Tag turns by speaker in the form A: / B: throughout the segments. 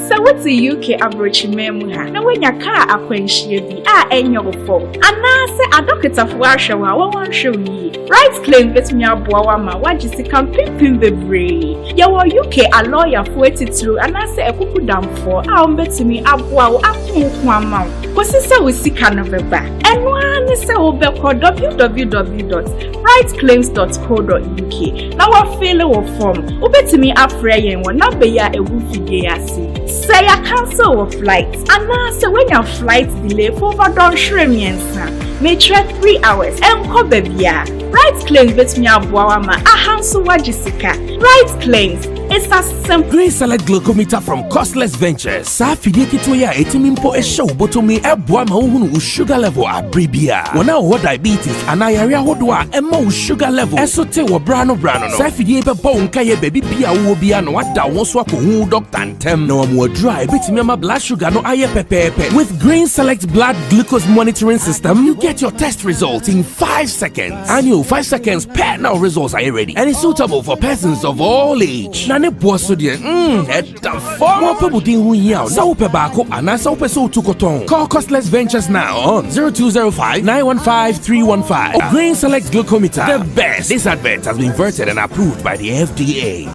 A: So what's the UK abrochi memuha? Na when your car akwenshie bi enyo fo. Ana se adokita fo ahwe wa wan hwe yi. Right claim betumi aboa wa ma wagisi kan pimpin bebre. Ya wo UK a lawyer fo etitru ana se ekuku damfo a betumi aboa wo afonko ama. Kosi se we sika no beba. Eno ani se wo be ko www.rightclaims.co.uk. Na wa fill wo form. Wo betumi afre yen wo number ya ewu figure ase. Say ya cancel your flight. Ana say when your flight delay for over don shiremiensa. May trek 3 hours. Enko bebia. Right claims betumi aboa ma ahanso wagisika. Right claims. It's a simple
B: Green Select Glucometer from Costless Ventures. Sa fidie kitoya etimimpo show botomi eboa ma uhunu sugar level abribia. Wana wo diabetes anayare ahodo a emma sugar level. Esote wo brano no. Sa fidie be bo nka ye baby bia wo bia no wada wo so akohu doctor ntem. Na wo dry betimi ma blood sugar no aye pepepe. With Green Select blood glucose monitoring system, you get your test results in 5 seconds. Annual 5 seconds per now results are ready. And it's suitable for persons of all age. Ne boso de eta form opabudin hu hia sa upe baako anasa upe so tukoton. Call Costless Ventures now on 0205 915 315. Green Select Glucometer, the best. This advert has been vetted and approved by the FDA.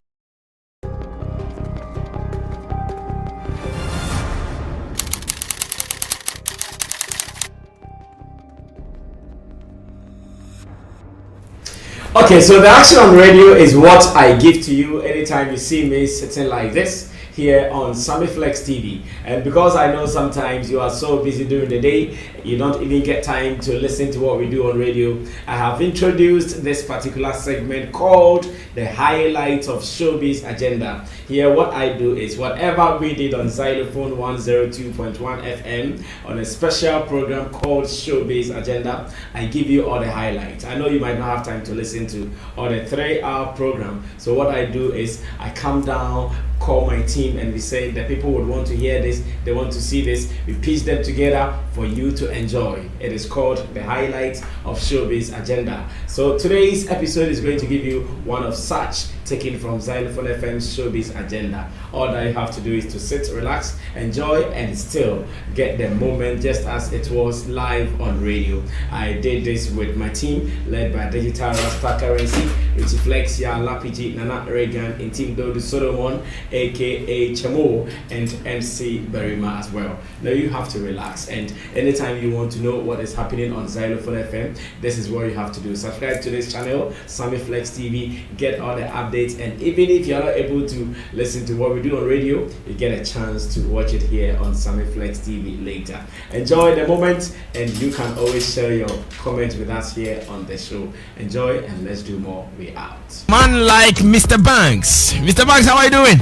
C: Okay, so the action on radio is what I give to you anytime you see me sitting like this here on Sammy Flex TV. And because I know sometimes you are so busy during the day, you don't even get time to listen to what we do on radio, I have introduced this particular segment called the highlights of Showbiz Agenda. Here what I do is whatever we did on Xylophone 102.1 FM on a special program called Showbiz Agenda, I give you all the highlights. I know you might not have time to listen to all the 3-hour program, so what I do is I come down, call my team, and we say that people would want to hear this, they want to see this, we piece them together for you to enjoy. It is called the highlights of Showbiz Agenda. So today's episode is going to give you one of such, taken from Xylophone FM's Showbiz Agenda. All that you have to do is to sit, relax, enjoy, and still get the moment just as it was live on radio. I did this with my team led by Digital Rasta Currency, Richie Flex, Ya Lapiji, Nana Reagan, and Team Dodu Solomon, aka Chamo, and MC Berima as well. Now you have to relax, and anytime you want to know what is happening on Xylophone FM, this is what you have to do. Subscribe to this channel, Sammy Flex TV, get all the updates, and even if you're not able to listen to what we do on radio, you get a chance to watch it here on Sammy Flex TV later. Enjoy the moment, and you can always share your comments with us here on the show. Enjoy, and let's do more. We out.
D: Man like Mr. Banks. Mr. Banks, how are you doing?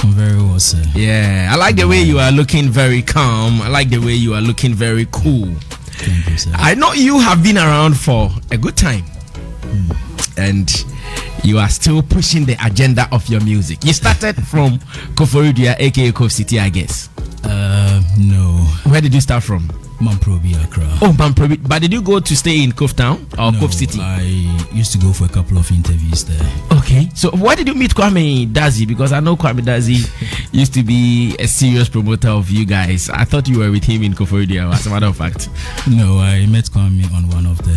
E: I'm very well, sir.
D: Yeah, I like the way you are looking very calm. I like the way you are looking very cool.
E: Thank you, sir.
D: I know you have been around for a good time, and you are still pushing the agenda of your music. You started from Koforidua, aka Kof City, I guess.
E: No.
D: Where did you start from?
E: Mamprobi, Accra.
D: Oh, Mamprobi. But did you go to stay in Kof Town or
E: No,
D: Kof City?
E: I used to go for a couple of interviews there.
D: Okay. So where did you meet Kwame Dazi? Because I know Kwame Dazi used to be a serious promoter of you guys. I thought you were with him in Koforidua, as a matter of fact.
E: No, I met Kwame on one of the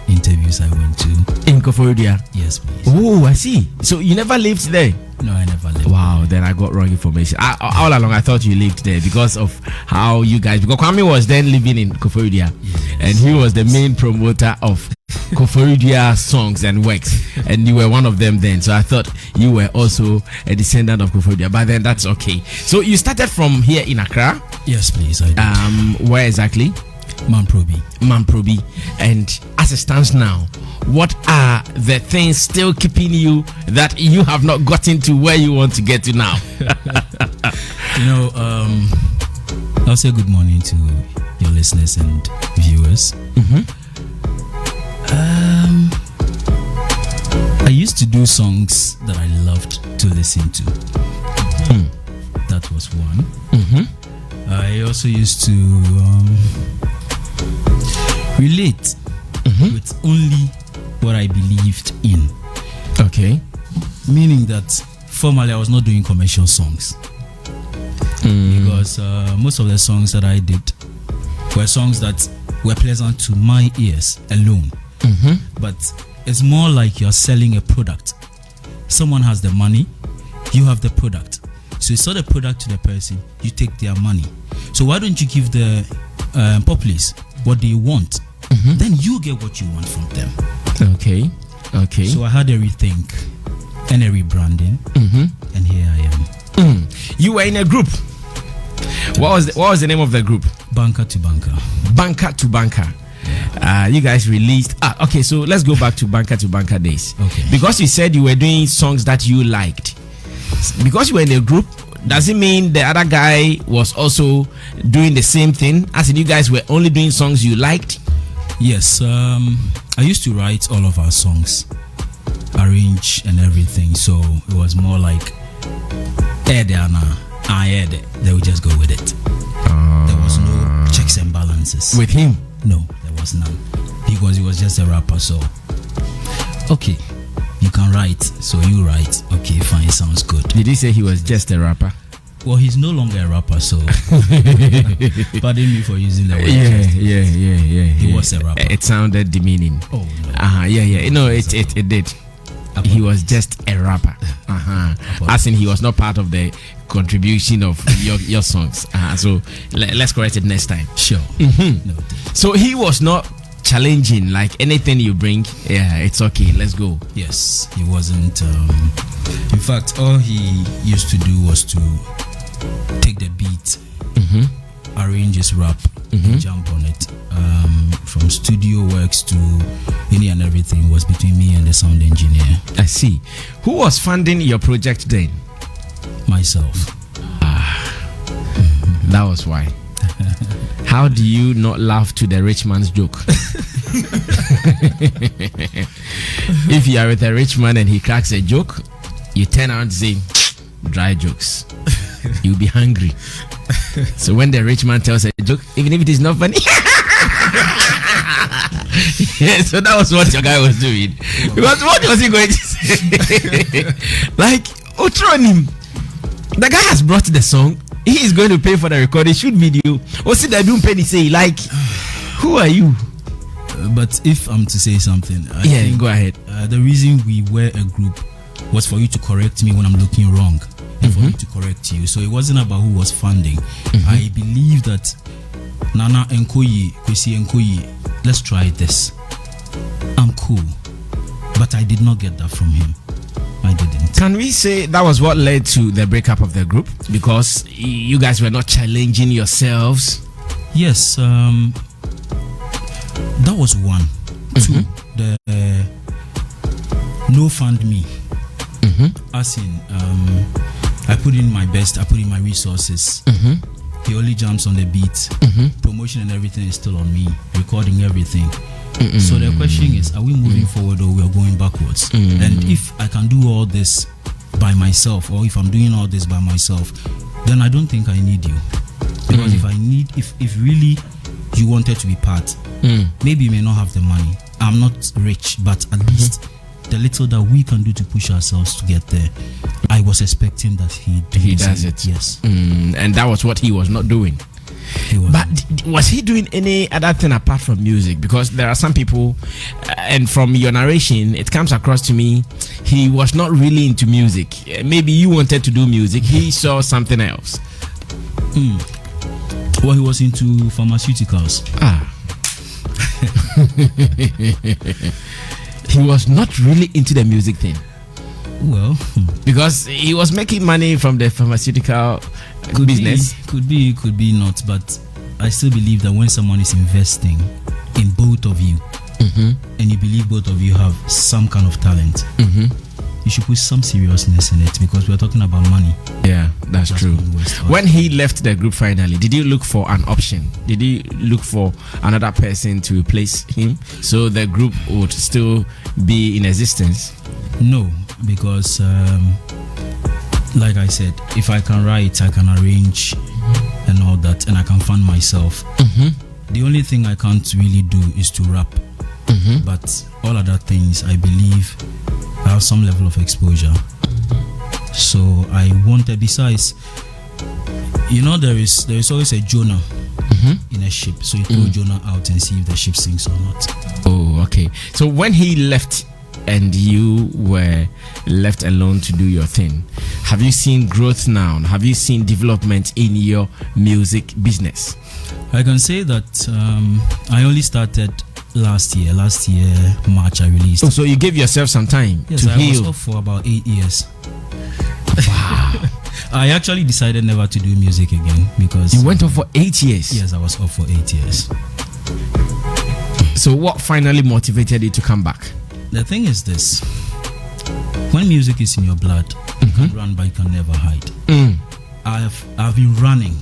E: interviews I went to.
D: In Koforidua?
E: Yes, please.
D: Oh, I see. So you never lived there?
E: No, I never lived.
D: Wow, then I got wrong information. All along I thought you lived there because of how you guys, because Kwame was then living in Koforidua, and he was the main promoter of Koforidua songs and works, and you were one of them then. So I thought you were also a descendant of Koforidua, but then that's okay. So you started from here in Accra?
E: Yes, please. I did.
D: Where exactly? Mamprobi. And as it stands now, what are the things still keeping you that you have not gotten to where you want to get to now?
E: I'll say good morning to your listeners and viewers. I used to do songs that I loved to listen to. That was one. I also used to relate with only what I believed in.
D: Okay.
E: Meaning that formerly I was not doing commercial songs. because most of the songs that I did were songs that were pleasant to my ears alone. But it's more like you're selling a product. Someone has the money, you have the product. So you sell the product to the person, you take their money. So why don't you give the populace what they want? Then you get what you want from them.
D: Okay.
E: So I had a rethink and a rebranding, and here I am.
D: You were in a group. What was the name of the group?
E: Banker to Banker.
D: Banker to Banker. You guys released. Okay. So let's go back to Banker days.
E: Okay.
D: Because you said you were doing songs that you liked. Because you were in a group, does it mean the other guy was also doing the same thing? As in, you guys were only doing songs you liked?
E: Yes. I used to write all of our songs, arrange and everything. So it was more like, then we just go with it. There was no checks and balances.
D: With him?
E: No, there was none. Because he was just a rapper. So, okay, you can write. So you write. Okay, fine, sounds good.
D: Did he say he was just a rapper?
E: Well, he's no longer a rapper, so pardon me for using the word.
D: Yeah.
E: He was a rapper.
D: It sounded demeaning.
E: Oh no.
D: Yeah. No, it did. He was just a rapper. As in, he was not part of the contribution of your songs. So let's correct it next time.
E: Sure. No.
D: So he was not challenging, like anything you bring. Yeah, it's okay. Let's go.
E: Yes, he wasn't. In fact, all he used to do was to take the beat, arrange his rap, and jump on it. From studio works to any and everything was between me and the sound engineer.
D: I see. Who was funding your project then?
E: Myself.
D: That was why. How do you not laugh to the rich man's joke? If you are with a rich man and he cracks a joke, you turn out and say, dry jokes. You'll be hungry. So when the rich man tells a joke, even if it is not funny, yeah, so that was what your guy was doing. Because what was he going to say? Like, Otronim, the guy has brought the song. He is going to pay for the recording, shoot video. Or see that don't penny say, like, who are you?
E: But if I'm to say something, I think,
D: go ahead.
E: The reason we were a group was for you to correct me when I'm looking wrong, and for me to correct you. So it wasn't about who was funding. I believe that Nana Nkoyi, Kwesi Nkoyi, let's try this. I'm cool, but I did not get that from him. I didn't.
D: Can we say that was what led to the breakup of the group? Because you guys were not challenging yourselves?
E: Yes, that was one. Two, the no fund me. As in, I put in my best, I put in my resources. He only jumps on the beat. Promotion and everything is still on me. Recording everything. So the question is, are we moving forward or we are going backwards? And if I can do all this by myself, or if I'm doing all this by myself, then I don't think I need you. Because if really you wanted to be part, maybe you may not have the money. I'm not rich, but at least the little that we can do to push ourselves to get there, I was expecting that he does it. Yes.
D: And that was what he was not doing. But was he doing any other thing apart from music? Because there are some people, and from your narration, it comes across to me, he was not really into music. Maybe you wanted to do music, he saw something else.
E: Well, he was into pharmaceuticals.
D: He was not really into the music thing.
E: Well,
D: because he was making money from the pharmaceutical business.
E: Could be not, but I still believe that when someone is investing in both of you, and you believe both of you have some kind of talent, you should put some seriousness in it, because we're talking about money.
D: Yeah, that's true. When he left the group finally, did you look for an option? Did you look for another person to replace him so the group would still be in existence?
E: No, because like I said, if I can write, I can arrange and all that, and I can fund myself. The only thing I can't really do is to rap. But all other things, I believe I have some level of exposure. So I wanted, besides, You know, there is always a Jonah in a ship, so you throw Jonah out and see if the ship sinks or not.
D: Oh, okay. So when he left and you were left alone to do your thing, have you seen growth now? Have you seen development in your music business?
E: I can say that I only started last year March I released.
D: Oh, so you gave yourself some time
E: yes,
D: to
E: I
D: heal.
E: was off for about 8 years.
D: Wow.
E: I actually decided never to do music again because
D: You went off for 8 years?
E: Yes, I was off for 8 years.
D: So what finally motivated you to come back?
E: The thing is this: when music is in your blood, you can run but you can never hide. I've been running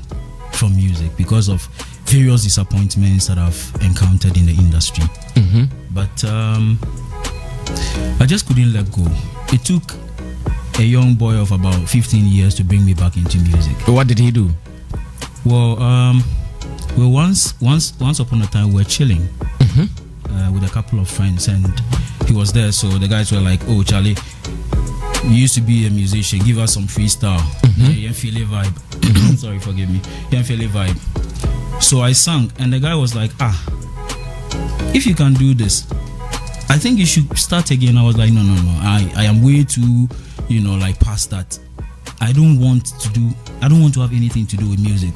E: from music because of various disappointments that I've encountered in the industry. But I just couldn't let go. It took a young boy of about 15 years to bring me back into music.
D: What did he do?
E: Well, once upon a time we were chilling with a couple of friends, and he was there. So the guys were like, "Oh, Charlie, you used to be a musician. Give us some freestyle. Yeah, feel a vibe." Sorry, forgive me. Yeah, feel a vibe. So I sang, and the guy was like, "If you can do this, I think you should start again." I was like, no. I am way too, like past that. I don't want to have anything to do with music.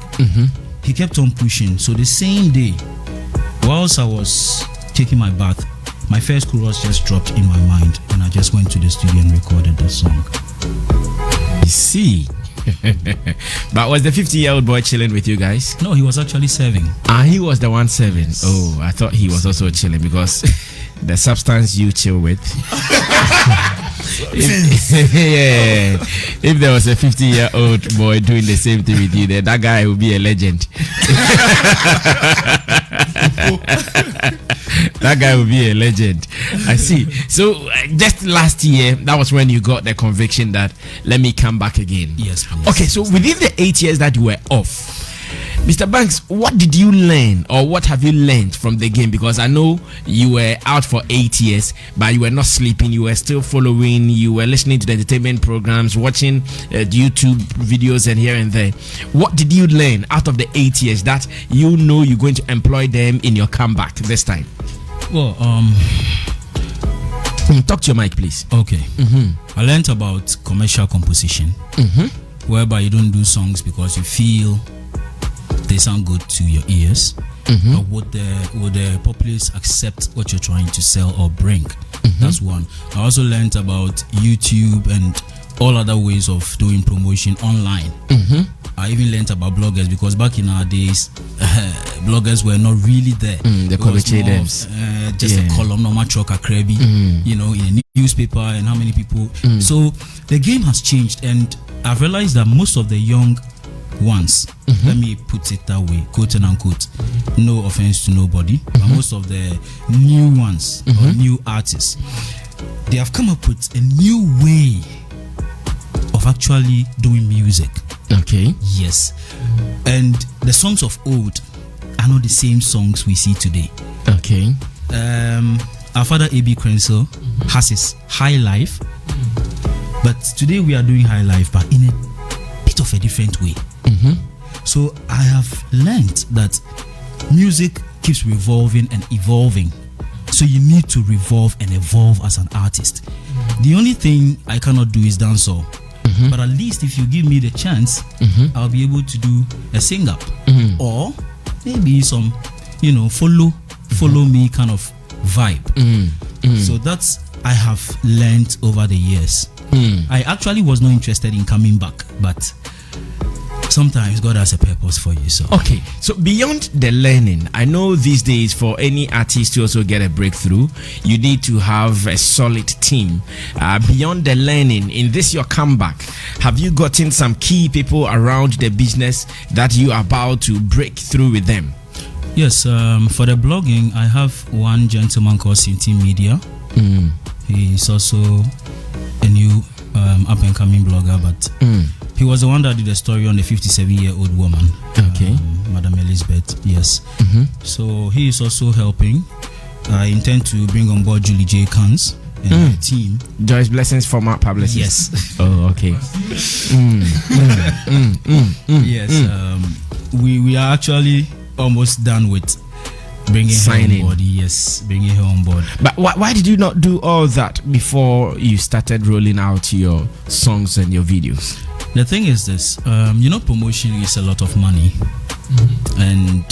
E: He kept on pushing. So the same day, whilst I was taking my bath, my first chorus just dropped in my mind, and I just went to the studio and recorded the song.
D: I see. But was the 50-year-old boy chilling with you guys?
E: No, he was actually serving.
D: He was the one serving. Oh, I thought he was also chilling because the substance you chill with. If there was a 50-year-old boy doing the same thing with you, then that guy would be a legend. That guy will be a legend. I see. So just last year, that was when you got the conviction that let me come back again.
E: Yes, please.
D: Okay, so within the 8 years that you were off, Mr. Banks, what did you learn, or what have you learned from the game? Because I know you were out for 8 years, but you were not sleeping. You were still following. You were listening to the entertainment programs, watching YouTube videos and here and there. What did you learn out of the 8 years that you know you're going to employ them in your comeback this time?
E: Well,
D: talk to your mic, please.
E: Okay. I learned about commercial composition, whereby you don't do songs because you feel they sound good to your ears, but would the populace accept what you're trying to sell or bring? That's one. I also learned about YouTube and all other ways of doing promotion online. I even learned about bloggers because back in our days, bloggers were not really there.
D: The commentators,
E: just a column, normal truck, a crabby, in a newspaper, and how many people. So the game has changed, and I've realized that most of the young ones, let me put it that way, quote and unquote, no offense to nobody, but most of the new ones or new artists, they have come up with a new way of actually doing music.
D: Okay.
E: Yes. And the songs of old are not the same songs we see today.
D: Okay.
E: Our father A.B. Crenshaw has his high life, but today we are doing high life, but in a bit of a different way. So I have learned that music keeps revolving and evolving. So you need to revolve and evolve as an artist. The only thing I cannot do is dancehall. But at least if you give me the chance, I'll be able to do a sing up or maybe some, follow me kind of vibe. So that's I have learned over the years. I actually was not interested in coming back, but sometimes God has a purpose for you. So
D: okay, so beyond the learning, I know these days for any artist to also get a breakthrough, you need to have a solid team. Beyond the learning, in this your comeback, have you gotten some key people around the business that you are about to break through with them?
E: Yes, for the blogging, I have one gentleman called Sinti Media. He is also a new up and coming blogger, but he was the one that did the story on the 57-year-old woman.
D: Okay.
E: Madam Elizabeth, yes. So he is also helping. I intend to bring on board Julie J. Kans. and the team.
D: Joyce Blessings, former publicist.
E: Yes.
D: Oh, okay.
E: Yes. We are actually almost done with bringing her on board. Yes, bringing her on board.
D: But why did you not do all that before you started rolling out your songs and your videos?
E: The thing is this, promotion is a lot of money, and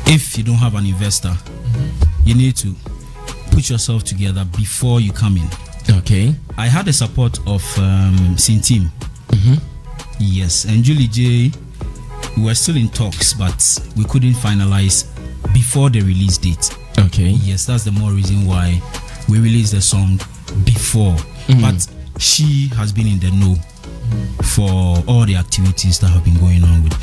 E: if you don't have an investor, you need to put yourself together before you come in.
D: Okay.
E: I had the support of Sin Team. Yes, and Julie J. We were still in talks, but we couldn't finalize before the release date.
D: Okay.
E: Yes, that's the more reason why we released the song before. But she has been in the know for all the activities that have been going on with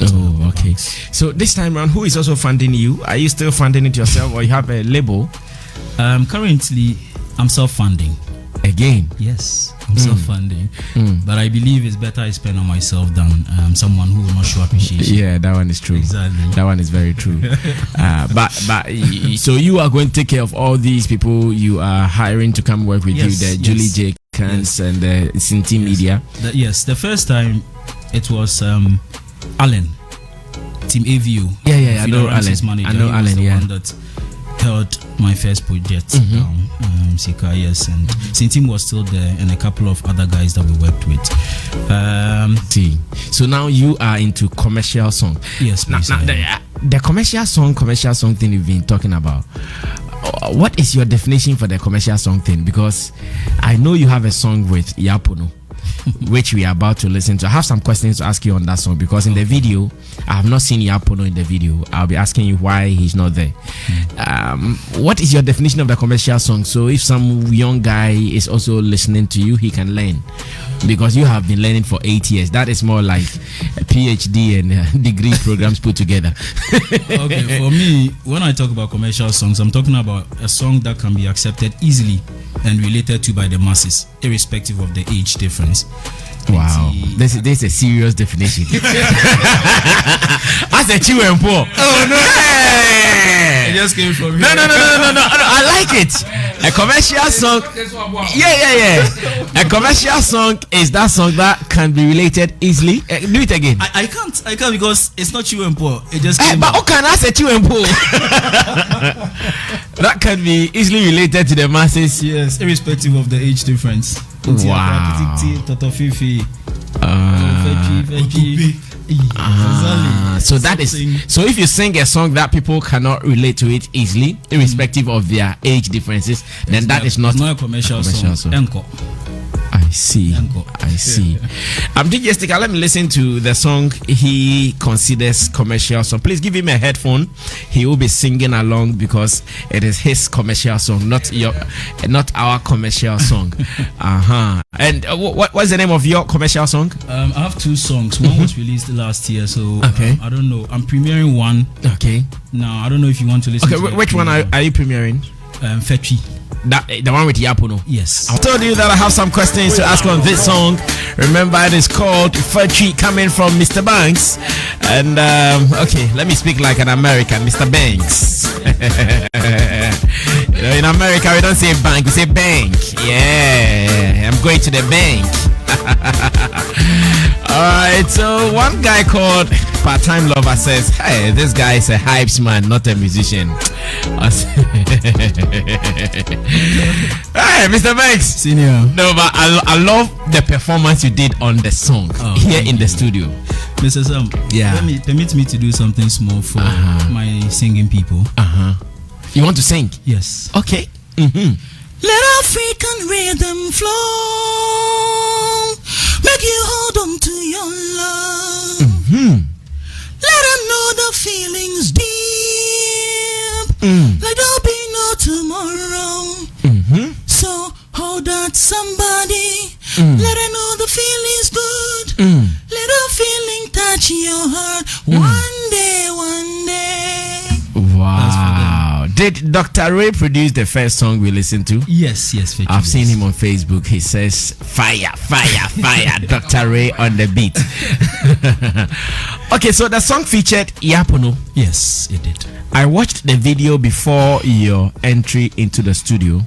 D: okay. So this time around, who is also funding you? Are you still funding it yourself, or you have a label?
E: Currently, I'm self-funding.
D: Again?
E: Yes, I'm self-funding. But I believe it's better I spend on myself than someone who will not show appreciation.
D: Yeah, that one is true.
E: Exactly.
D: That one is very true. But so you are going to take care of all these people you are hiring to come work with you, the Julie J. Kans and the Sinti Media.
E: The first time it was Alan, Team AVU.
D: Yeah, I know Alan.
E: Manager.
D: I know Alan,
E: the one that held my first project down, Sika, yes, and Sintim was still there, and a couple of other guys that we worked with.
D: So now you are into commercial song.
E: Yes, please.
D: Now the commercial song thing you've been talking about. What is your definition for the commercial song thing? Because I know you have a song with Yapuno, which we are about to listen to. I have some questions to ask you on that song, because in the video, I have not seen Yapuno in the video. I'll be asking you why he's not there. What is your definition of the commercial song? So if some young guy is also listening to you, he can learn. Because you have been learning for 8 years. That is more like a PhD and degree programs put together.
E: Okay, for me, when I talk about commercial songs, I'm talking about a song that can be accepted easily and related to by the masses, irrespective of the age difference.
D: Wow, this is a serious definition. I said you and poor. Oh no!
E: It just came from
D: No, I like it. A commercial song. Yeah. A commercial song is that song that can be related easily. Do it again.
E: I can't because it's not you and poor. It just came
D: but can I say you and poor? That can be easily related to the masses.
E: Yes, irrespective of the age difference.
D: Wow. So that is so if you sing a song that people cannot relate to it easily, irrespective of their age differences, then that is not
E: a commercial song.
D: I see. DJ Sticker, let me listen to the song he considers commercial song. Please give him a headphone. He will be singing along because it is his commercial song, not our commercial song. And what's the name of your commercial song?
E: I have 2 songs. One was released last year, so I don't know. I'm premiering one.
D: Okay.
E: Now I don't know if you want to listen.
D: Okay, which one are you premiering?
E: Fetchy.
D: The one with Yapuno.
E: Yes.
D: I told you that I have some questions to ask on this song. Remember, it is called Fetchy, coming from Mr. Banks. And okay, let me speak like an American, Mr. Banks. In America, we don't say bank, we say bank. Yeah, I'm going to the bank. Alright, so one guy called Part-Time Lover says, hey, this guy is a hypes man, not a musician. Hey, Mr. Banks.
E: Senior.
D: No, but I love the performance you did on the song here in the studio.
E: Mr. Sam, permit me to do something small for my singing people.
D: You want to sing?
E: Yes.
D: Okay.
F: Let African rhythm flow, make you hold on to your love. Let them know the feelings deep, like there'll be no tomorrow. So hold on somebody, let them know the feeling's good. Let a feeling touch your heart one day.
D: Wow. Did Dr. Ray produce the first song we listened to?
E: Yes.
D: I've seen him on Facebook. He says, fire, Dr. Ray on the beat. Okay, so the song featured Yapuno.
E: Yes, it did.
D: I watched the video before your entry into the studio,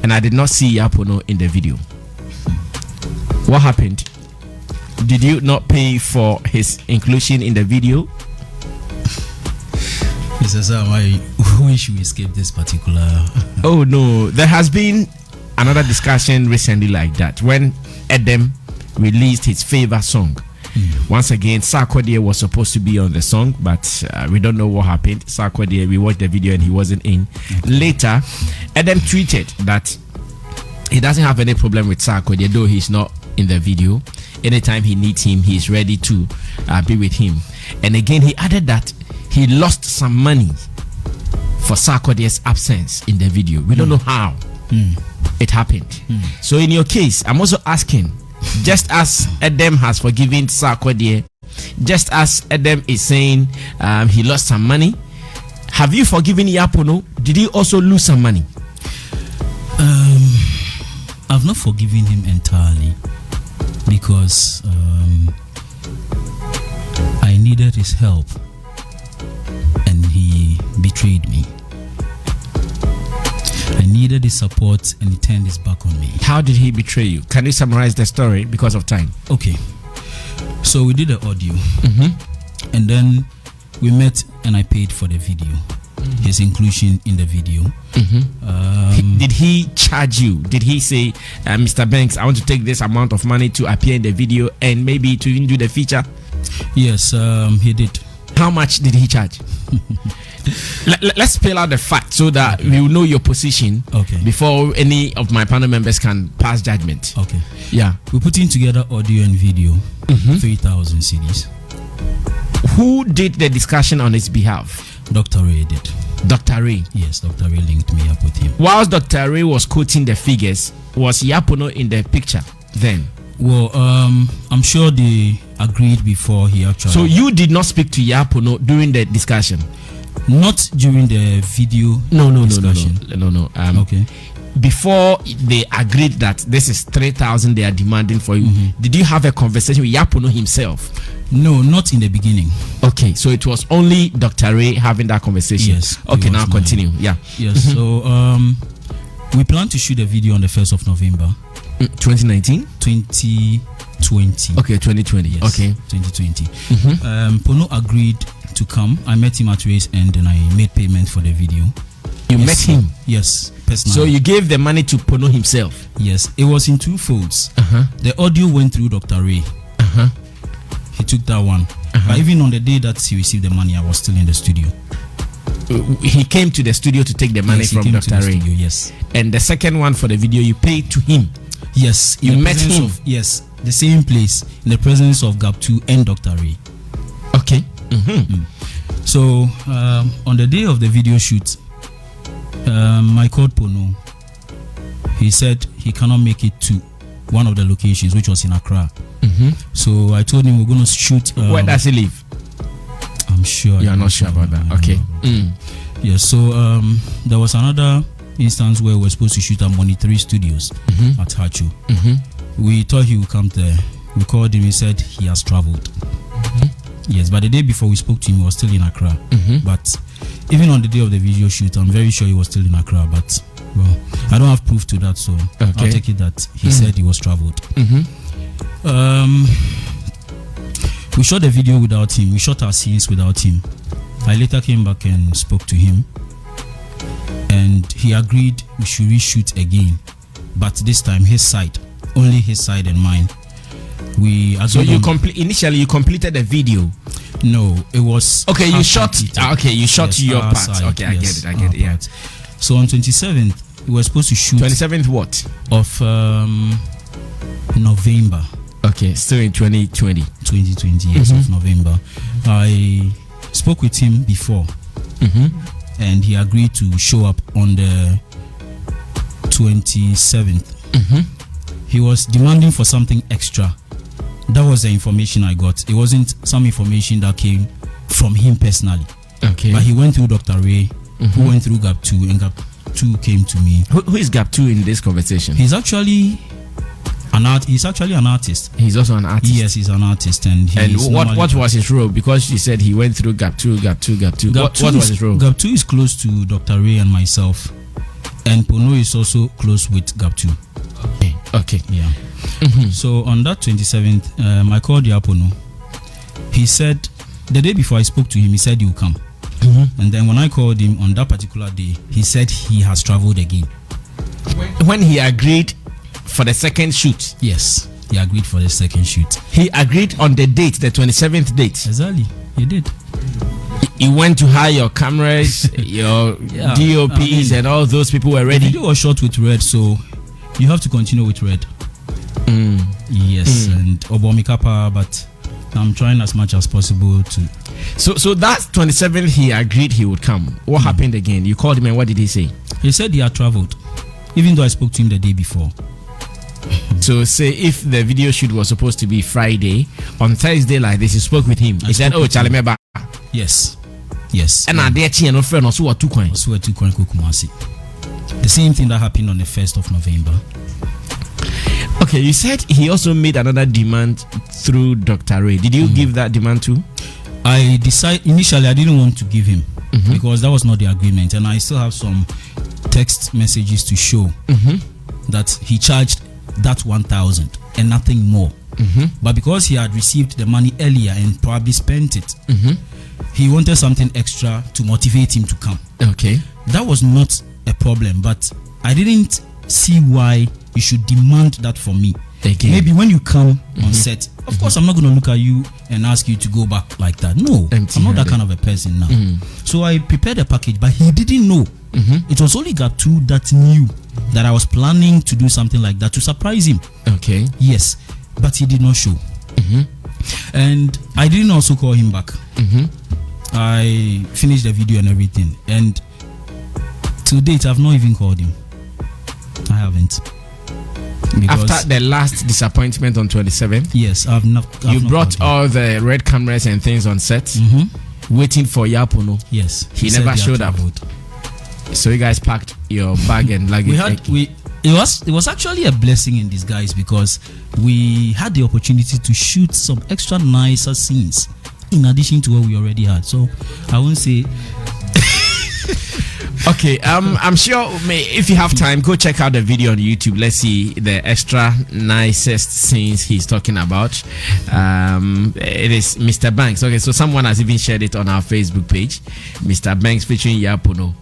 D: and I did not see Yapuno in the video. What happened? Did you not pay for his inclusion in the video?
E: Mr. Sam, I wish we escape this particular.
D: Oh no, there has been another discussion recently like that when Edem released his favorite song. Once again, Sarkodie was supposed to be on the song, but we don't know what happened. Sarkodie, we watched the video and he wasn't in. Later, Edem tweeted that he doesn't have any problem with Sarkodie, though he's not in the video. Anytime he needs him, he's ready to be with him. And again, he added that he lost some money for Sarkodie's absence in the video. We don't know how it happened. So in your case, I'm also asking, just as Edem has forgiven Sarkodie, just as Edem is saying he lost some money, have you forgiven Yapuno? Did he also lose some money?
E: I've not forgiven him entirely because I needed his help and he betrayed me. I needed his support and he turned his back on me.
D: How did he betray you? Can you summarize the story because of time?
E: Okay. So we did the audio and then we met and I paid for the video. His inclusion in the video.
D: Did he charge you? Did he say, Mr. Banks, I want to take this amount of money to appear in the video and maybe to even do the feature?
E: Yes, he did.
D: How much did he charge? Let's spell out the fact so that we will know your position before any of my panel members can pass judgment.
E: Okay.
D: Yeah.
E: We're putting together audio and video, 3,000 CDs.
D: Who did the discussion on his behalf?
E: Dr. Ray did.
D: Dr. Ray?
E: Yes, Dr. Ray linked me up with him.
D: Whilst Dr. Ray was quoting the figures, was Yapuno in the picture then?
E: Well, I'm sure they agreed before he actually.
D: So you did not speak to Yapuno during the discussion?
E: Not during the video discussion.
D: No.
E: Okay.
D: Before they agreed that this is 3,000 they are demanding for you, did you have a conversation with Yapuno himself?
E: No, not in the beginning.
D: Okay, so it was only Dr. Ray having that conversation.
E: Yes.
D: Okay, now continue. Yeah.
E: Yes. So we plan to shoot a video on the 1st of November.
D: 2019?
E: 2020.
D: Okay, 2020.
E: Yes,
D: okay.
E: 2020. Pono agreed to come. I met him at Ray's end and I made payment for the video.
D: You met him?
E: Yes, personally.
D: So you gave the money to Pono himself?
E: Yes, it was in two folds. The audio went through Dr. Ray. He took that one. But even on the day that he received the money, I was still in the studio.
D: He came to the studio to take the money from Dr. Ray?
E: Studio, yes.
D: And the second one for the video, you paid to him?
E: Yes.
D: You met him?
E: Yes, the same place, in the presence of Gap2 and Dr. Ray.
D: Okay.
E: So, on the day of the video shoot, I called Pono. He said he cannot make it to one of the locations, which was in Accra. So I told him we're going to shoot.
D: Where does he live?
E: I'm sure.
D: You are not sure about that. Okay.
E: Yeah. So there was another instance where we were supposed to shoot at Money 3 Studios at Hachu. We thought he would come there. We called him. He said he has traveled. Yes, but the day before we spoke to him, he was still in Accra. But even on the day of the video shoot, I'm very sure he was still in Accra. But well, I don't have proof to that, so I'll take it that he said he was traveled. We shot the video without him. We shot our scenes without him. I later came back and spoke to him, and he agreed we should reshoot again, but this time his side, only his side and mine. So you initially you completed the video? No, it was
D: you shot. You shot your part.
E: Side,
D: okay, I get it. Yeah.
E: So on 27th we were supposed to shoot.
D: 27th what?
E: Of November.
D: Okay, still in 2020.
E: 2020, yes, of November. I spoke with him before, and he agreed to show up on the 27th. He was demanding for something extra. That was the information I got. It wasn't some information that came from him personally.
D: Okay.
E: But he went through Dr. Ray, who went through Gap2, and Gap2 came to me.
D: Who is Gap2 in this conversation?
E: He's actually an artist.
D: He's also an artist.
E: Yes, he's an artist, and
D: what was his role? Because you said he went through Gap2. What was his role?
E: Gap2 is close to Dr. Ray and myself, And Pono is also close with Gap 2.
D: Okay.
E: Yeah. So on that 27th, I called Yapuno. He said, the day before I spoke to him, he said he will come. And then when I called him on that particular day, he said he has traveled again.
D: When he agreed for the second shoot?
E: Yes, he agreed for the second shoot.
D: He agreed on the date, the 27th date?
E: Exactly, he did.
D: You went to hire your cameras, your DOPs, and all those people were ready?
E: The video was shot with Red, so you have to continue with Red. Yes, and Obomikapa, but I'm trying as much as possible to.
D: So that 27th, he agreed he would come. What happened again? You called him and what did he say?
E: He said he had traveled, even though I spoke to him the day before.
D: So say if the video shoot was supposed to be Friday, on Thursday like this, you spoke with him. He said, "Oh, Chalemeba."
E: Yes.
D: And I dare chi no friend also what 2 coins.
E: So 2 coins Kumasi. The same thing that happened on the 1st of November.
D: Okay, you said he also made another demand through Dr. Ray. Did you give that demand too?
E: I decided initially I didn't want to give him because that was not the agreement, and I still have some text messages to show that he charged that 1,000 and nothing more. But because he had received the money earlier and probably spent it, he wanted something extra to motivate him to come.
D: Okay,
E: that was not a problem, but I didn't see why you should demand that for me. Again. Maybe when you come on set, of course I'm not going to look at you and ask you to go back like that. No, I'm not that kind of a person now. So I prepared a package, but he didn't know. It was only Gap 2 that knew that I was planning to do something like that to surprise him. Okay. Yes, but he did not show. And I didn't also call him back. I finished the video and everything, and to date I've not even called him. I haven't.
D: Because after the last disappointment on 27th,
E: yes, I've not.
D: You brought all the red cameras and things on set, waiting for Yapuno.
E: Yes,
D: he never showed up. So you guys packed your bag and luggage.
E: It was actually a blessing in disguise because we had the opportunity to shoot some extra nicer scenes in addition to what we already had. So I won't say.
D: Okay, I'm sure if you have time, go check out the video on YouTube. Let's see the extra nicest scenes he's talking about. It is Mr. Banks. Okay, so someone has even shared it on our Facebook page. Mr. Banks featuring Yapuno.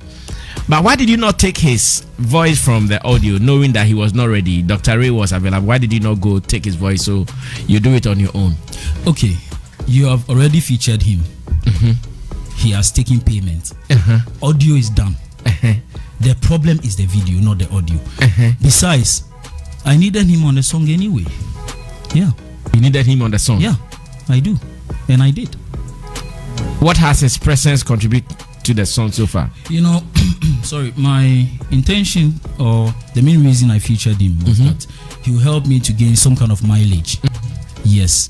D: But why did you not take his voice from the audio, knowing that he was not ready? Dr. Ray was available. Why did you not go take his voice so you do it on your own?
E: Okay, you have already featured him. He has taken payment. Audio is done. The problem is the video, not the audio. Besides, I needed him on the song anyway. Yeah.
D: You needed him on the song?
E: Yeah, I do. And I did.
D: What has his presence contributed to the song so far?
E: You know, sorry, my intention or the main reason I featured him was that he will help me to gain some kind of mileage. Yes.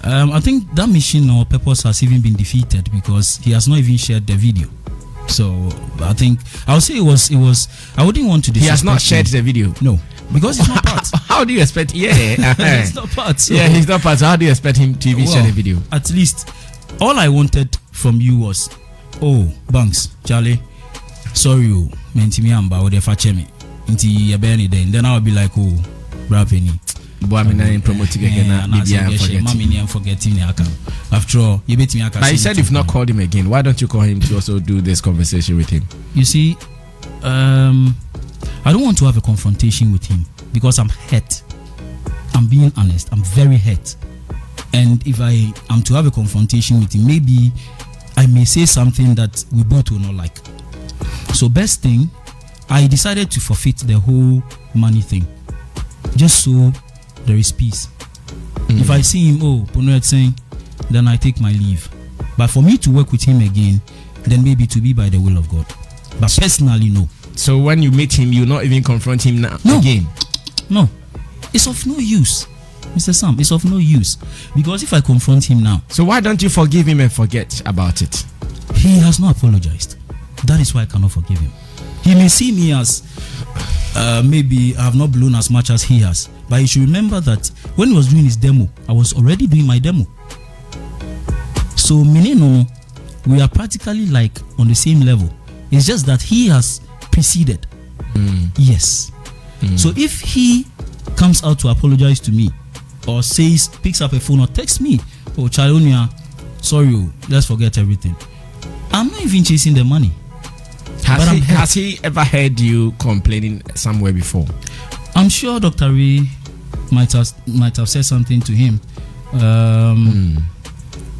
E: I think that mission or purpose has even been defeated because he has not even shared the video. So I think I'll say it was I wouldn't want to disrespect.
D: He has not shared the video.
E: No, because it's not part.
D: How do you expect? Yeah,
E: it's not part. So.
D: Yeah, he's not part. So how do you expect him to even share the video?
E: At least all I wanted from you was, oh, Banks, Charlie, sorry, oh, mentimi amba o defa chemi. Inti yabeni then I'll be like, oh, brapeni.
D: Promoting again.
E: After all, you
D: said you've not called him again. Why don't you call him to also do this conversation with him?
E: You see, I don't want to have a confrontation with him because I'm hurt. I'm being honest. I'm very hurt. And if I am to have a confrontation with him, maybe I may say something that we both will not like. So best thing, I decided to forfeit the whole money thing, just so there is peace. If I see him, oh, Pono saying, then I take my leave. But for me to work with him again, then maybe to be by the will of God. But personally, no.
D: So when you meet him, you not even confront him now again?
E: No. It's of no use. Mr. Sam, it's of no use. Because if I confront him now...
D: So why don't you forgive him and forget about it?
E: He has not apologized. That is why I cannot forgive him. He may see me as... maybe I have not blown as much as he has. But you should remember that when he was doing his demo, I was already doing my demo. So, Minino, we are practically like on the same level. It's just that he has preceded. Yes. So if he comes out to apologize to me, or picks up a phone or texts me, oh Chalunia, sorry, let's forget everything, I'm not even chasing the money.
D: Has he ever heard you complaining somewhere before?
E: I'm sure Dr. Ray might have said something to him,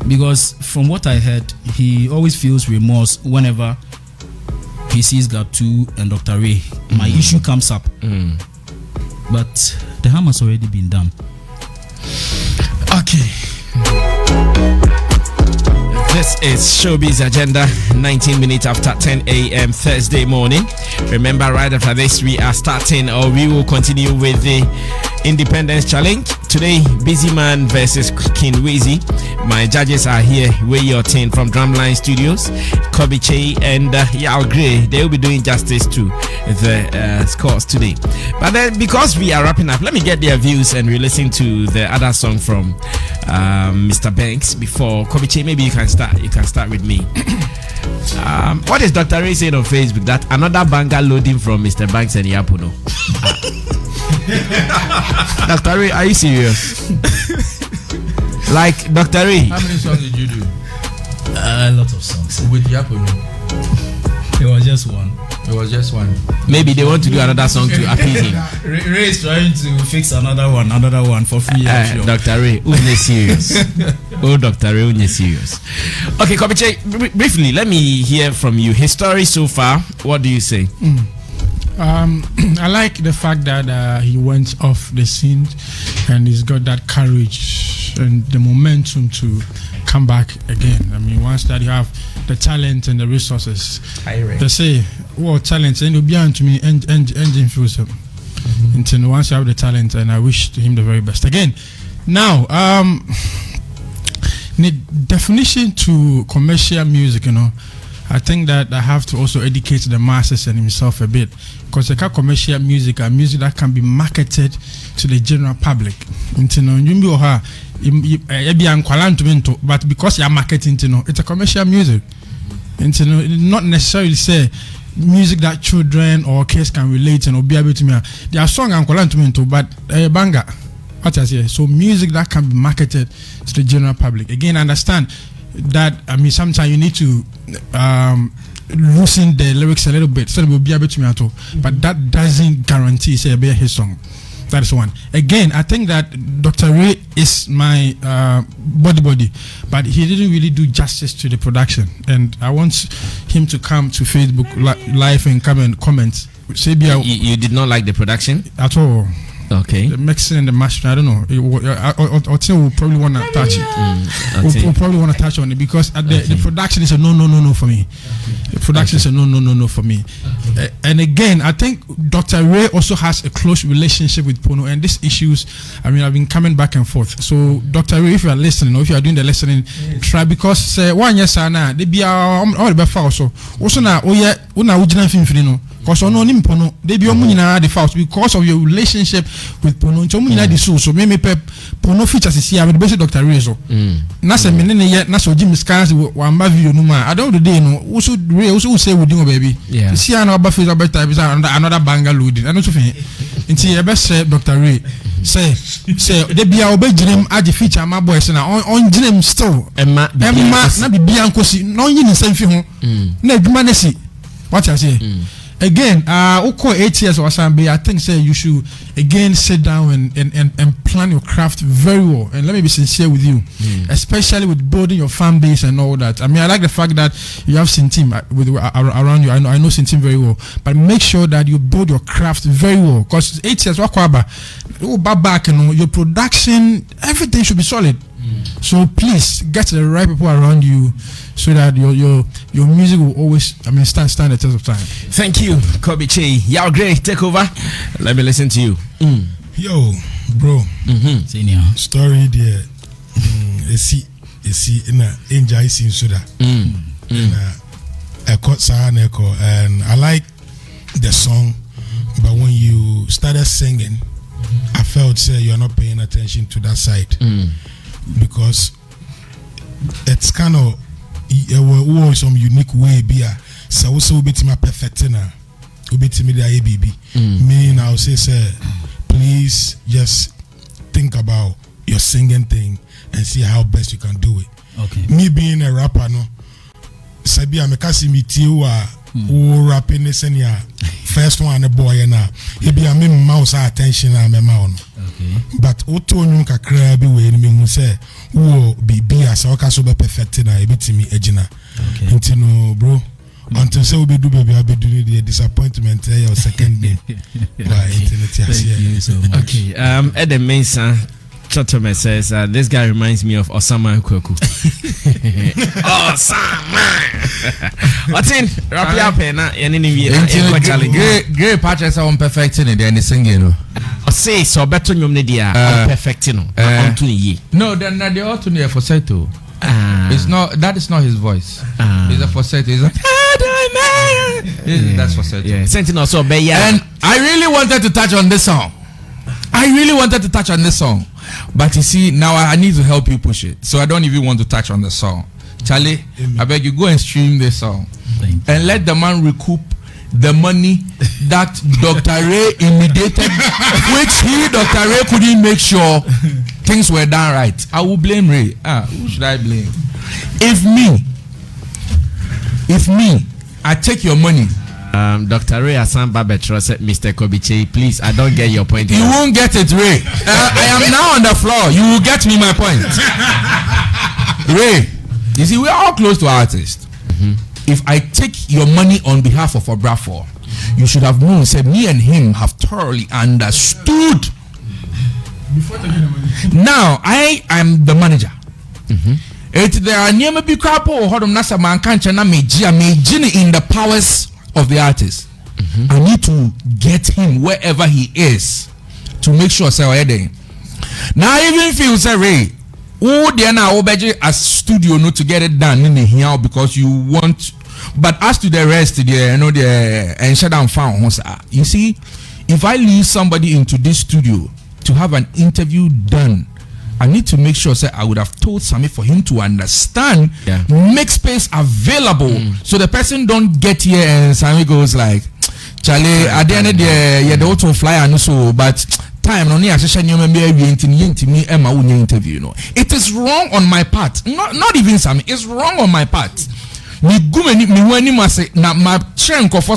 E: because from what I heard, he always feels remorse whenever he sees Gatu and Dr. Ray. My issue comes up, but the harm has already been done.
D: Okay. This is Showbiz Agenda, 19 minutes after 10 a.m. Thursday morning. Remember, right after this, we will continue with the Independence Challenge. Today, Busy Man versus King Weezy. My judges are here, Way Your Tin from Drumline Studios, Kobe Che and Yao Gray. They will be doing justice to the scores today. But then, because we are wrapping up, let me get their views and we listen to the other song from Mr. Banks before Kobe Che. Maybe you can start. You can start with me. What is Dr. Ray saying on Facebook? That another banger loading from Mr. Banks and Yapuno. Dr. Ray, are you serious? Like Dr. Ray.
G: How many songs did you do?
E: A lot of songs.
G: With Yapuno?
E: It was just one.
G: It was just one.
D: Maybe they want to do another song to appease him.
E: Ray is trying to fix another one for free. Sure.
D: Dr. Ray, unye serious. Oh, Dr. Ray, unye serious. Okay, Kobiche, briefly, let me hear from you. His story so far, what do you say?
H: I like the fact that he went off the scene and he's got that courage and the momentum to come back again. I mean, once that you have the talent and the resources, they say, well, talent, and you'll be on to me, engine feels him. Until once you have the talent, and I wish him the very best. Again, now, the definition to commercial music, I think that I have to also educate the masses and himself a bit, because the commercial music are music that can be marketed to the general public. But because you're marketing, it's a commercial music. Not necessarily say music that children or kids can relate and be able to me. There are songs I'm calling to but banger. What I say? So music that can be marketed to the general public. Again, understand that sometimes you need to loosen the lyrics a little bit so they will be able to me at all. But that doesn't guarantee say be a hit song. That is one. Again, I think that Dr. Ray is my body, but he didn't really do justice to the production. And I want him to come to Facebook live and come and comment.
D: You did not like the production
H: at all.
D: Okay.
H: The mixing and the mastering, I don't know. I think we'll probably want to touch it. We'll probably want to touch on it because the production is a no for me. The production is a no for me. And again, I think Dr. Ray also has a close relationship with Pono, and these issues, I've been coming back and forth. So, Dr. Ray, if you are listening, or if you are doing the listening, try, because 1 year sana they be all the also now because they be the fault because of your relationship with Pono. So maybe Pono features is here with basic Dr. Ray. So Nasa menene yet Naso Jim scans one video numa. I don't day no also Ray also say with you baby.
D: Yeah.
H: See another face about type is another banger loading. I don't know until you best say Dr. Ray say they be our bed dream add the feature my boys now on dream still Emma na be bianco si no yin same fi na adwuma na si what I say. Again, 8 years or something, I think say you should again sit down and plan your craft very well. And let me be sincere with you, especially with building your fan base and all that. I like the fact that you have Sintim around you. I know Sintim very well, but make sure that you build your craft very well. Because 8 years, back, your production, everything should be solid. So please get the right people around you, so that your music will always stand the test of time. Thank you,
D: Kobe Che. Yao Gray, take over. Let me listen to you.
I: Yo, bro.
E: Senior
I: story there. See in a enjoy scene so that. And I like the song, but when you started singing, I felt say you're not paying attention to that side. Because it's kind of some unique way be so also bit my perfect now. ubitimi ABB. Meaning I'll say, sir, please just think about your singing thing and see how best you can do it.
E: Okay.
I: Me being a rapper, no, Sabi Amikasi Mitiwa, who rapping this and ya first one a boy and he be a me mouse attention and me mouth.
E: Okay.
I: But Oto Nunka crabby way me who say who be as a sober perfect in a bit me edgina.
E: Okay.
I: Until no, bro. Until so we do baby, I'll be doing the disappointment your second day.
E: Thank you so much.
D: Okay. At the main Chotome says this guy reminds me of Osama Kweku. Osama. What's in? Rapi up na yani
G: great patches are perfecting it and singing.
D: O say so better nyom ne dia perfecting no. Onto ni ye.
G: No, then they ought to near falsetto. It's not, that is not his voice. It's a falsetto. It's that's falsetto.
D: Yeah. Sentinel so be
G: and I really wanted to touch on this song. But you see, now I need to help you push it. So I don't even want to touch on the song. Charlie, I beg you, go and stream this song. And let the man recoup the money that Dr. Ray imitated, which Dr. Ray couldn't make sure things were done right. I will blame Ray. Who should I blame? If me, I take your money.
D: Dr. Ray Hassan Babetro said, Mr. Kobiche, please, I don't get your point.
G: You won't get it, Ray. I am now on the floor. You will get me my point. Ray, you see, we are all close to artists. If I take your money on behalf of Obrafor, you should have known, said me and him have thoroughly understood. Now, I am the manager. There are near me be crap or hold on Nasa man can't in the powers of the artist. I need to get him wherever he is to make sure say now even if you say Ray, oh there now as studio not to get it done in the here because you want, but as to the rest there, you know, the and shut down found. You see, if I leave somebody into this studio to have an interview done, I need to make sure say I would have told Sammy for him to understand, make space available so the person don't get here and Sammy goes like, Charlie, at the end of the day, yeah, the auto flyer and so, but time on the interview, you know. It is wrong on my part. Not even Sammy, it's wrong on my part. My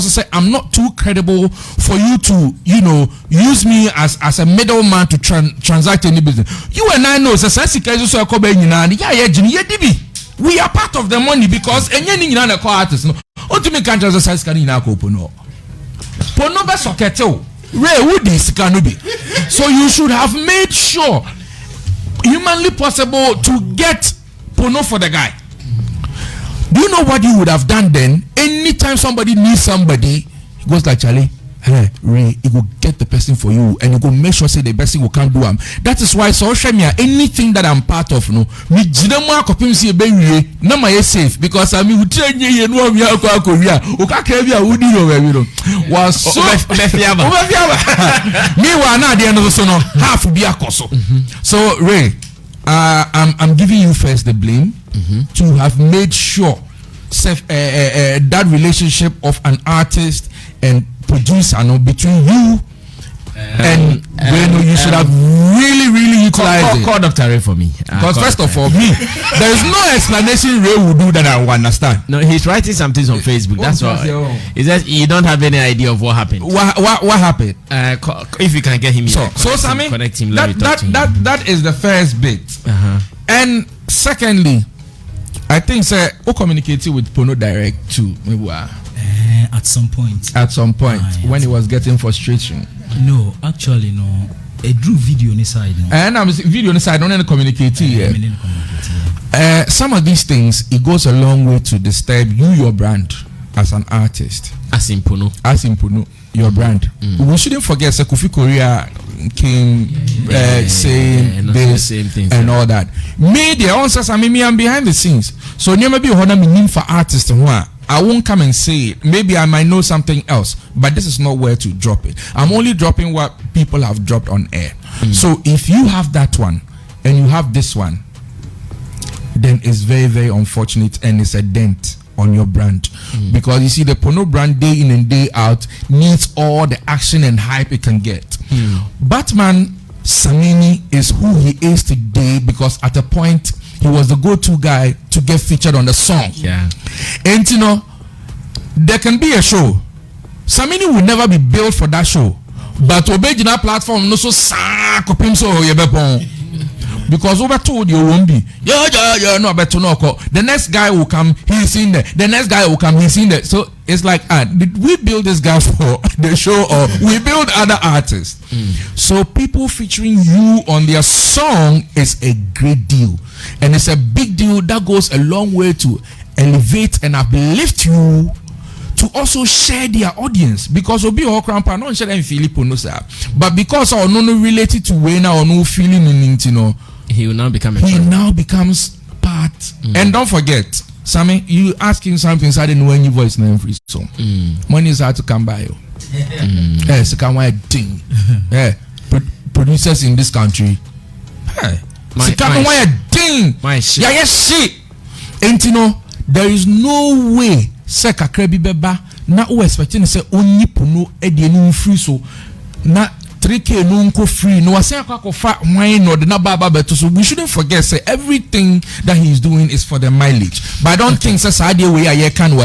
G: say I'm not too credible for you to, you know, use me as a middleman to transact any business. You and I know we are part of the money because any artist no ultimately can't just size can Pono be soketo Ray would this can be. So you should have made sure humanly possible to get Pono for the guy. Do you know what you would have done then? Anytime somebody needs somebody, he goes like, Charlie, hey, Ray, he will get the person for you and he will make sure say the person will come do him. That is why social media, anything that I'm part of, no, me jinama kopim si ebe na my safe because I mean we train you no we are Korea. Okakebia udi no we no. Was so me wa na the end of so no half be akoso. So Ray, I'm giving you first the blame to have made sure that relationship of an artist and producer between you and you should have really utilized it.
D: Call Dr. Ray for me.
G: Because first of all, me, there is no explanation Ray will do that I will understand.
D: No, he's writing some things on Facebook. That's why. He says you don't have any idea of what happened.
G: What happened?
D: If you can get him,
G: so Sammy,
D: connect him.
G: That is the first bit. And secondly, I think sir, who communicated with Pono direct too?
E: At some point
G: when he was getting frustration.
E: No, actually no. A drew video on the side. No.
G: And I'm video on the side. Don't communicate here. Some of these things it goes a long way to disturb your brand as an artist.
D: As in Pono,
G: your brand. We shouldn't forget Kofi Korea came saying this
D: same things,
G: and all that. Media answers. I mean, I'm behind the scenes. So never be honor me for artists and what. I won't come and say it. Maybe I might know something else, but this is not where to drop it. I'm only dropping what people have dropped on air. So if you have that one and you have this one, then it's very, very unfortunate and it's a dent on your brand. Because you see, the Pono brand day in and day out needs all the action and hype it can get. Batman Sammy is who he is today because at a point he was the go-to guy to get featured on the song.
D: Yeah.
G: And you know, there can be a show. Sammy will never be built for that show. But original platform no so kopim so yebepon. Because over told you won't be. Yeah, no, but no. The next guy will come, he's in there. The next guy will come, he's in there. So it's like, did we build this guy for the show or we build other artists? So people featuring you on their song is a great deal. And it's a big deal that goes a long way to elevate and uplift you to also share their audience, because obi or grandpa no share them Filippo no sir, but because or no related to Wena or no feeling in you know,
D: he will now become
G: becomes part. And don't forget, Sammy, you asking something inside the when your voice name free song. Money is hard to come by you. Yes, can why ding. Producers in this country. Hey, why ding. Yeah, yes, shit. And you know, there is no way se kakra bi beba na o expecting say only Pono e de no free so na 3k no nko free no wase akwakofa wine no de na baba beto. So we shouldn't forget say everything that he is doing is for the mileage. But I don't think say sadie way ye can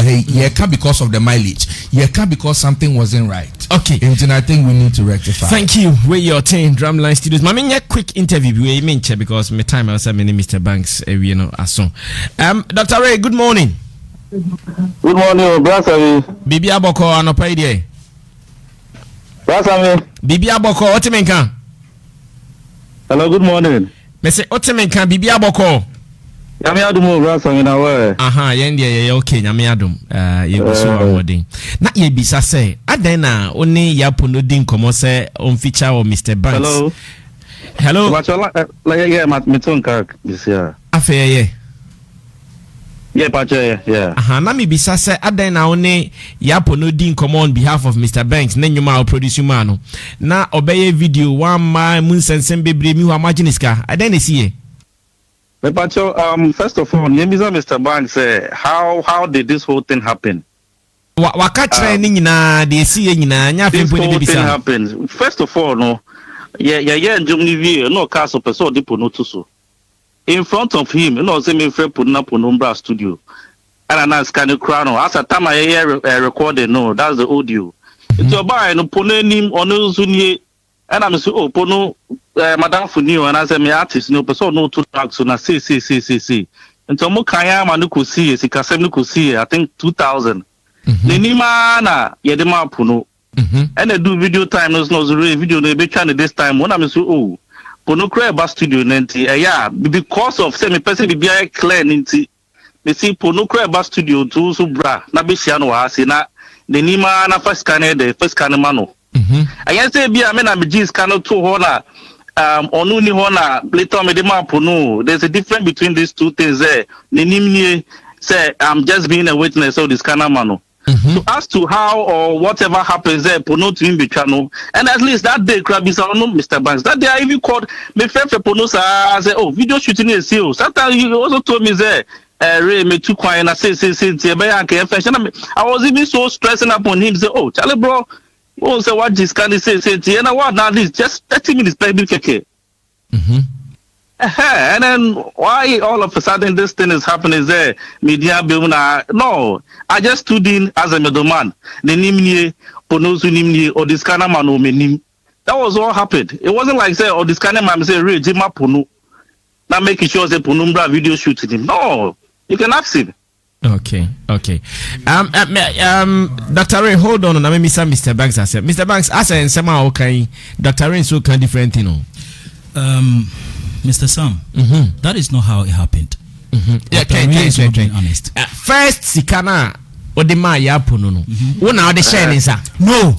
G: because of the mileage. Ye can because something wasn't right.
D: Okay,
G: and I think we need to rectify.
D: Thank you. Where your team Drumline Studios. Mami a quick interview we mention because my time I was saying Mr. Banks you know aso. Dr. Ray, good morning.
J: Good morning, brother.
D: Bibi Aboko anopa ide.
J: Brother.
D: Bibi Aboko otimenka.
J: Hello, good morning.
D: Me say otimenka Bibi Aboko.
J: Nyame adum brother na we.
D: Aha, ye okay nyame adum. Ye go so awarding. Na ye bisa say adan na oni Yapuno din komo say on feature of Mr. Banks. Hello.
J: Like yeah, me tonka this year.
D: Afa ye.
J: Yeah, Pacha, yeah.
D: Na me bisa say adan na one Yapuno din come on behalf of Mr. Banks na nyuma produce man na obeye video one ma munsensem bebre mi ho amaginiska adan na siye.
J: Me Pacha, first of all, Mr. Banks how did this whole thing happen?
D: Waka kire ni nyina de siye nyina nya fe mpo ni bisa.
J: Happen. First of all, no. Yeah, njumni vie no ka so person di Pono to so. In front of him, you know, say me friend Pono studio. And I scan the crown. As a time I recorded, no, that's the audio. It's your buy no Pono nim on Zuni. And I'm say, oh, Pono, Madame Funio, and I say, me artist, no, person no two tracks, so na see. And so mo kaya manuku see, si kasem nuku see, I think 2000. Nenima na yedema Pono. And I do video time, no video, they be trying this time. When I'm say, oh. Pono create studio nenti yeah because of say me person be clear nenti me see Pono create studio to so bra na be sia no ha se na the nima na first scanner mano I say be me na me jeans scanner to ho na onu ni ho na later me de ma Pono. There's a difference between these two things there. The nimni say I'm just being a witness of this scanner mano. So as to how or whatever happens there, Pono to him be channel. And at least that day, Krabby no Mr. Banks. That day I even called me friend for Pono say, oh, video shooting is serious. Sometimes he also told me there, Ray me too quiet and I say, I was even so stressing upon him. Say, oh, Charlie bro, oh, say what this can say, and I what now this just 30 minutes baby keke. And then why all of a sudden this thing is happening there? Media no, I just stood in as a middleman. The nimni, Ponozu nimni, or this kind of man menim. That was all happened. It wasn't like say, or this kind of man say, Ray Jima Pono. Now making sure say Ponumbra video shooting him. No, you can ask him.
D: Okay. Dr. Ray, hold on. I mean, Mr. Banks. I said, Mr. Banks, I said, somehow okay. Dr. Ray so kind different, you know.
E: Mr. Sam, that is not how it happened.
D: Yeah, okay. Honest. First, Sikana, or the Maya Pono. One are the sharing, sir.
E: No,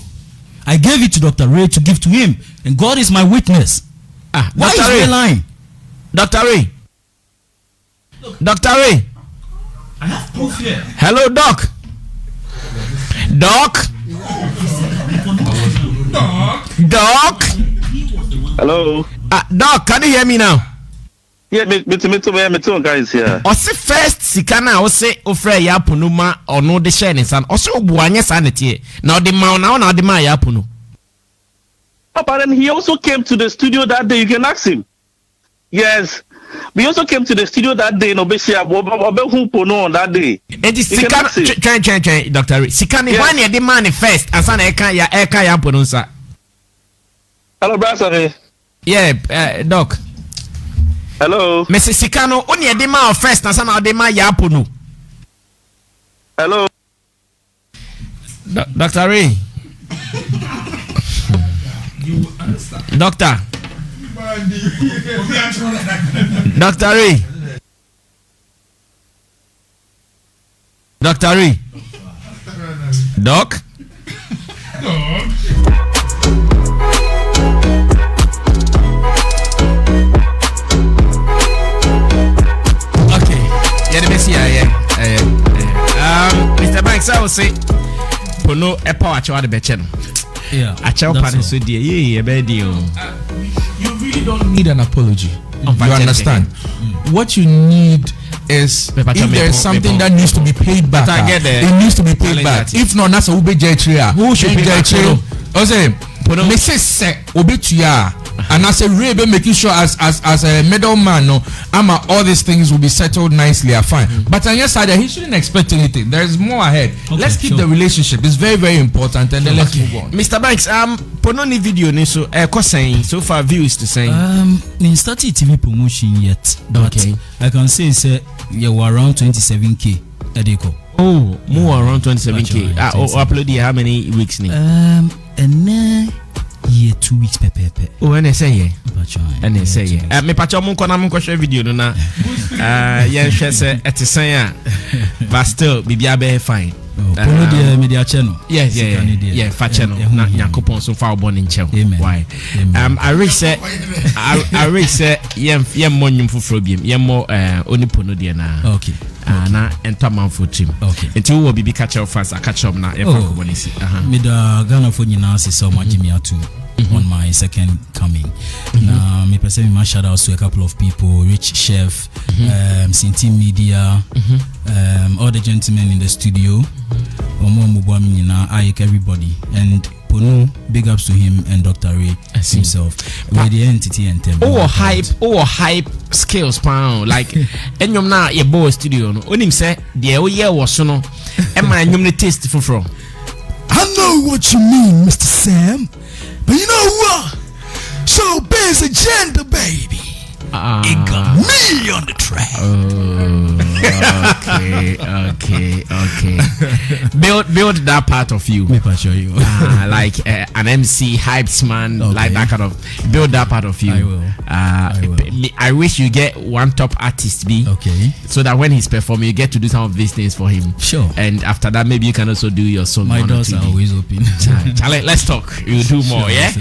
E: I gave it to Dr. Ray to give to him, and God is my witness. Why is he lying?
D: Dr. Ray. Dr. Ray.
E: I have proof here.
D: Hello, Doc. Doc.
J: Hello.
D: Doc, can you hear me now?
J: Yeah, me guys here.
D: Ose first sikana ose ofre Yapuno ma ono de share ne san. Ose obuanye sanete. Now the man now the man Yapuno.
J: But then he also came to the studio that day. You can ask him. Yes. We also came to the studio that day. No, Pono on that day.
D: It is sikana train Dr. Sikani one year the man first and san eka Yapuno sir.
J: Hello, brother.
D: Yeah, doc.
J: Hello.
D: Mr. Sikano, only the man first and san the man Yapuno.
J: Hello.
D: Dr. Ray.
G: You understand?
D: Doctor Ray. Dr. Ray. Doc. Okay. Yeah, the best here. Mr. Banks, I will say, Pono, a power to the betchen.
E: Yeah,
D: I tell Pan so dear, yeah, you
G: really don't need an apology. You understand? What you need is if there's something that needs to be paid back, it needs to be paid back. If not, that's a ube jetria. Who should pay back? I say, Mrs. Obetuya. And as a Rebe making sure as a middleman, no, all these things will be settled nicely, are fine. But on your side, he shouldn't expect anything. There is more ahead. Okay, let's keep the relationship. It's very, very important, and then let's move on.
D: Mr. Banks, Pono ni video ni so saying so far views to saying.
E: We started TV promotion yet, but I can say you were around 27K edeko.
D: Oh, more around 27K. Upload how many weeks ni?
E: Yeah, 2 weeks pepe.
D: Oh, and they say yeah. And they say yeah. Me pacho mun kona mun share video no na. Yeah, share say et say but still bibia be fine.
E: Pono the media channel.
D: Yeah, fa channel. Na Yakopon so far born in channel. Why? I reach say yem monyum fufro biem. Yem mo oni Pono dia na.
E: Okay.
D: Na enter man for team.
E: Okay.
D: Until we be catch up fast. I catch up na.
E: Me da Ghana for nyina say so much me atu on my second coming. Now me person me shout out to a couple of people, Rich Chef, Sinti Media, all the gentlemen in the studio. I everybody and Pono, big ups to him and Dr. Ray himself. We're the entity and tell.
D: Hype skills pound like enyom na ye bo studio no onim say the year was so no e ma enyom ne taste from.
F: I know what you mean, Mr. Sam, but you know what? So there's a gender, baby. It got me on the track.
D: Okay. Build that part of you.
E: Let me show you.
D: Like an MC hypes man, like that kind of build that part of you.
E: I will.
D: I wish you get one top artist be so that when he's performing, you get to do some of these things for him.
E: Sure.
D: And after that, maybe you can also do your song.
E: My doors are always open.
D: Charlie, let's talk. You do more, yeah.